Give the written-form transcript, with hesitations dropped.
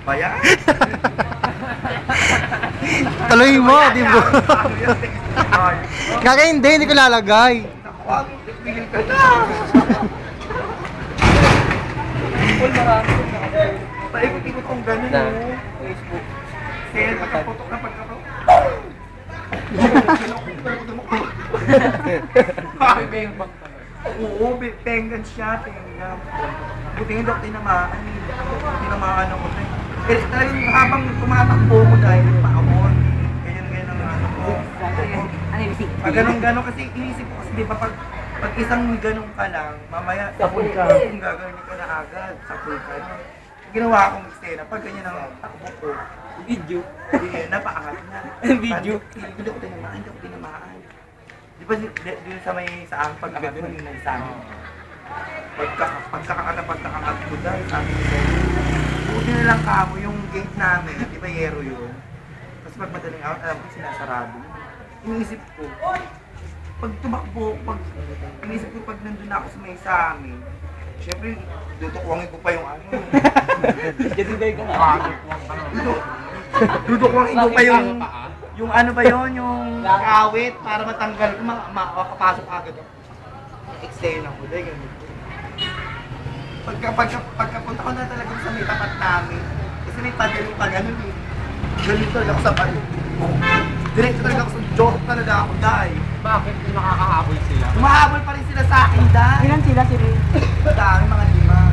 Bayan? Tuloy mo, di ba? Kaka hindi ko lalagay. Wag, pigil ka na. Full marami. Paikot-ikot kong gano'n Na, mo. Facebook. Sir, pagkaputok na pagkaputok. Oo, pengan siya, pengan. Buti nga daw tinamaan. Tinamaan ako rin. Eh, talagang habang tumatakbo ko dahil paamon. Ganyan ang ano ko. Pag ganun kasi inisip ko kasi di ba pag isang ganun ka lang, mamaya sapul ka. Kung gagawin ka na agad, sapul ka na. Ginawa akong eksena, pag ganyan ang takbo ko. Video. Napaangat na. Video. Hindi ko tinamaan. Di ba dito sa may sa ang pag-akat mo yung nagsabi? Pagkakakat ko dahil sabi ko, buti na lang kamo yung gate namin, di ba yero yun? Tapos pag madaling out, alam ko sinasarado. Iniisip ko, pag tumakbo, iniisip ko pag nandun ako sa may sa amin, syempre, dutukwangin ko pa yung ano. Jadiday ko nga. Dutukwangin ko pa yung ano ba yun, yung kawit para matanggal ko, makapasok agad ako. Eksena ko, dahil ganun. Pagkapunta ko na talaga sa may tapat namin, kasi may padaling pa ganun eh. Ganun talaga ako sa palo. Diretso talaga ako sa joke talaga ako, dahil. Bakit nakakahabol sila? Umahabol pa rin sila sa akin, dahil. Ilan sila sila? Dami, mga 5.